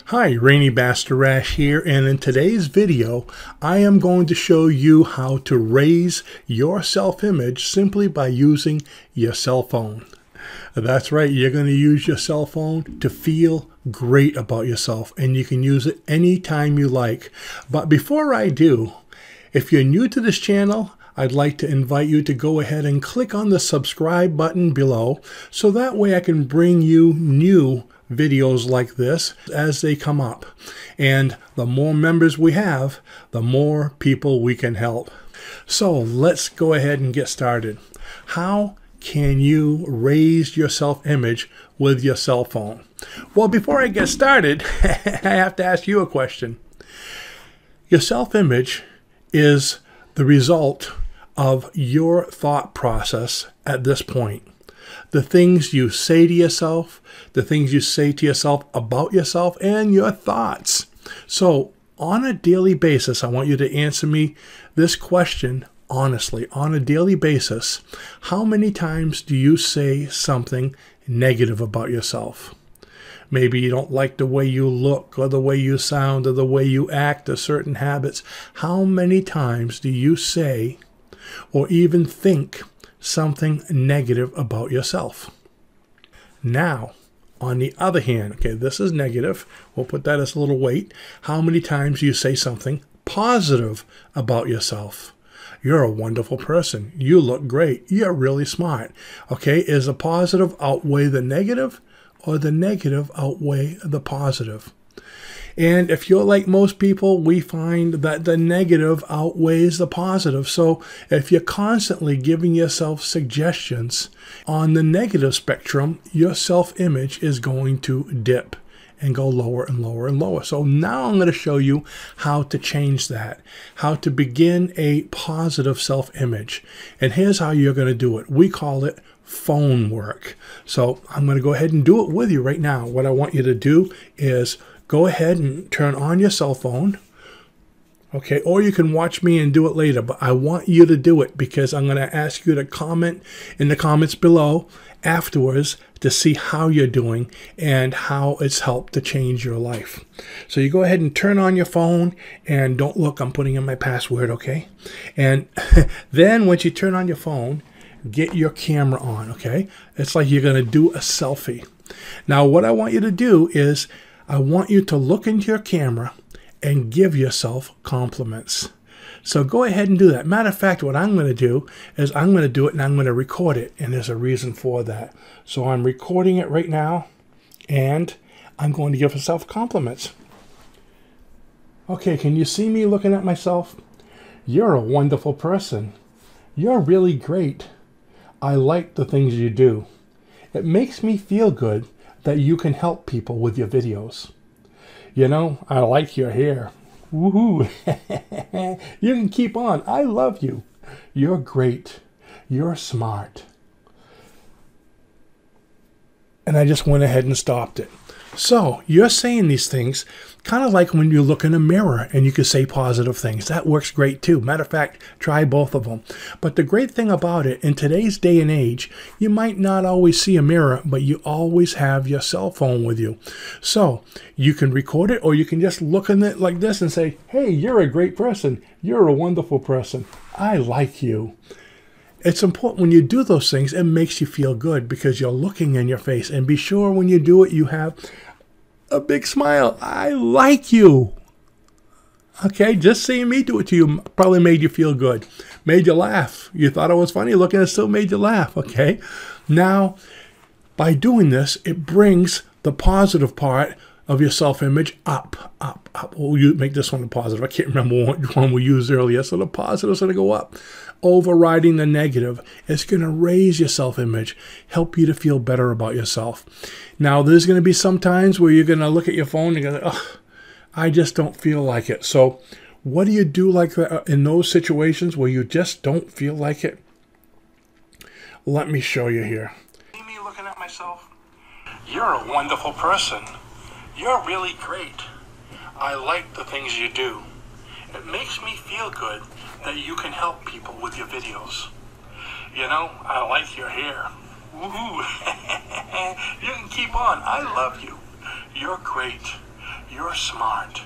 Hi, Rainy Bastarash here, and in today's video, I am going to show you how to raise your self-image simply by using your cell phone. That's right, you're going to use your cell phone to feel great about yourself, and you can use it anytime you like. But before I do, if you're new to this channel, I'd like to invite you to go ahead and click on the subscribe button below, so that way I can bring you new videos like this as they come up. And the more members we have, the more people we can help. So let's go ahead and get started. How can you raise your self-image with your cell phone? Well, before I get started, I have to ask you a question. Your self-image is the result of your thought process at this point. The things you say to yourself, the things you say to yourself about yourself, and your thoughts. So on a daily basis, I want you to answer me this question honestly. On a daily basis, how many times do you say something negative about yourself? Maybe you don't like the way you look, or the way you sound, or the way you act, or certain habits. How many times do you say or even think something negative about yourself? Now, on the other hand, okay, this is negative. We'll put that as a little weight. How many times do you say something positive about yourself? You're a wonderful person. You look great. You're really smart. Okay, is the positive outweigh the negative, or the negative outweigh the positive? And if you're like most people, we find that the negative outweighs the positive. So if you're constantly giving yourself suggestions on the negative spectrum, your self-image is going to dip and go lower and lower and lower. So now I'm going to show you how to change that, how to begin a positive self-image. And here's how you're going to do it. We call it phone work. So I'm going to go ahead and do it with you right now. What I want you to do is go ahead and turn on your cell phone, okay? Or you can watch me and do it later, but I want you to do it because I'm going to ask you to comment in the comments below afterwards to see how you're doing and how it's helped to change your life. So you go ahead and turn on your phone, and don't look, I'm putting in my password, okay? And then once you turn on your phone, get your camera on, okay? It's like you're going to do a selfie. Now what I want you to do is I want you to look into your camera and give yourself compliments. So go ahead and do that. Matter of fact, what I'm going to do is I'm going to do it and I'm going to record it. And there's a reason for that. So I'm recording it right now, and I'm going to give myself compliments. Okay, can you see me looking at myself? You're a wonderful person. You're really great. I like the things you do. It makes me feel good that you can help people with your videos. You know, I like your hair. Woohoo! You can keep on. I love you. You're great. You're smart. And I just went ahead and stopped it. So you're saying these things kind of like when you look in a mirror and you can say positive things. That works great too. Matter of fact, try both of them. But the great thing about it, in today's day and age, you might not always see a mirror, but you always have your cell phone with you. So you can record it, or you can just look in it like this and say, hey, you're a great person. You're a wonderful person. I like you. It's important when you do those things, it makes you feel good because you're looking in your face. And be sure when you do it, you have a big smile. I like you. Okay, just seeing me do it to you probably made you feel good. Made you laugh. You thought it was funny looking, it still made you laugh. Okay, now by doing this, it brings the positive part of your self-image up, up, up. We'll make this one a positive. I can't remember which one we used earlier. So the positive's going to go up, overriding the negative. It's going to raise your self-image, help you to feel better about yourself. Now, there's going to be some times where you're going to look at your phone and go, oh, I just don't feel like it. So what do you do like that in those situations where you just don't feel like it? Let me show you here. See me looking at myself? You're a wonderful person. You're really great. I like the things you do. It makes me feel good that you can help people with your videos. You know, I like your hair. Woohoo! You can keep on. I love you. You're great. You're smart.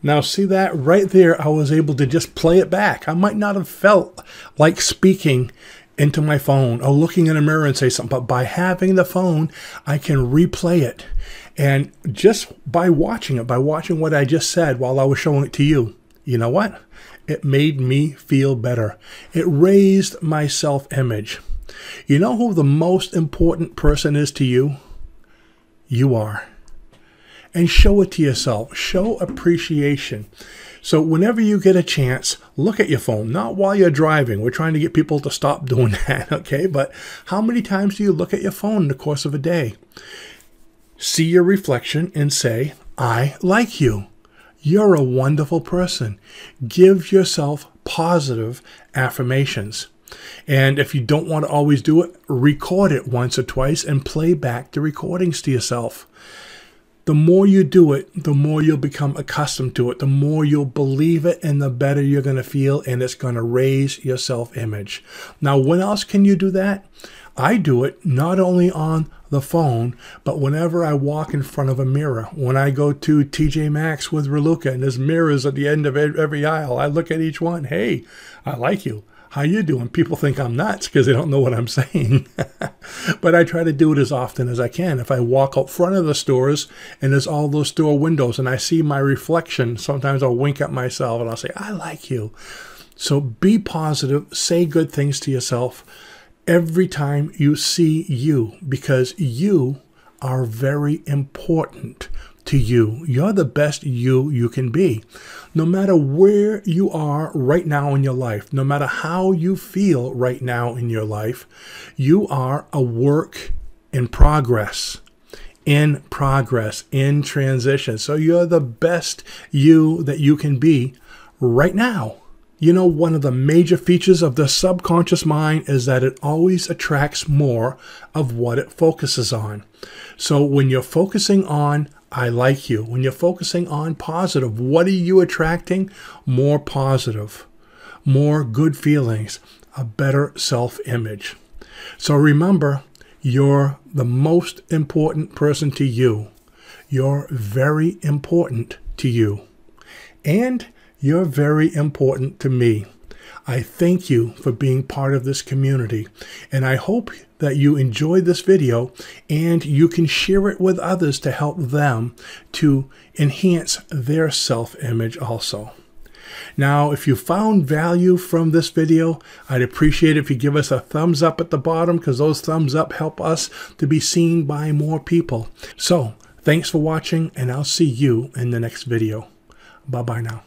Now see that right there, I was able to just play it back. I might not have felt like speaking into my phone or looking in a mirror and say something, but by having the phone, I can replay it. And just by watching it, by watching what I just said while I was showing it to you, you know what? It made me feel better. It raised my self-image. You know who the most important person is to you? You are. And show it to yourself. Show appreciation. So whenever you get a chance, look at your phone. Not while you're driving. We're trying to get people to stop doing that, okay? But how many times do you look at your phone in the course of a day? See your reflection and say, I like you. You're a wonderful person. Give yourself positive affirmations. And if you don't want to always do it, record it once or twice and play back the recordings to yourself. The more you do it, the more you'll become accustomed to it, the more you'll believe it, and the better you're going to feel, and it's going to raise your self-image. Now, when else can you do that? I do it not only on the phone, but whenever I walk in front of a mirror. When I go to TJ Maxx with Reluca, and there's mirrors at the end of every aisle, I look at each one. Hey, I like you. How you doing? People think I'm nuts because they don't know what I'm saying. But I try to do it as often as I can. If I walk out front of the stores and there's all those store windows and I see my reflection, sometimes I'll wink at myself and I'll say, I like you. So be positive. Say good things to yourself every time you see you, because you are very important to you. You're the best you can be. No matter where you are right now in your life, no matter how you feel right now in your life, you are a work in progress, in transition. So you're the best you that you can be right now. You know, one of the major features of the subconscious mind is that it always attracts more of what it focuses on. So when you're focusing on I like you, when you're focusing on positive, what are you attracting? More positive, more good feelings, a better self-image. So remember, you're the most important person to you. You're very important to you. And you're very important to me. I thank you for being part of this community, and I hope that you enjoyed this video and you can share it with others to help them to enhance their self-image also. Now, if you found value from this video, I'd appreciate it if you give us a thumbs up at the bottom, because those thumbs up help us to be seen by more people. So, thanks for watching, and I'll see you in the next video. Bye-bye now.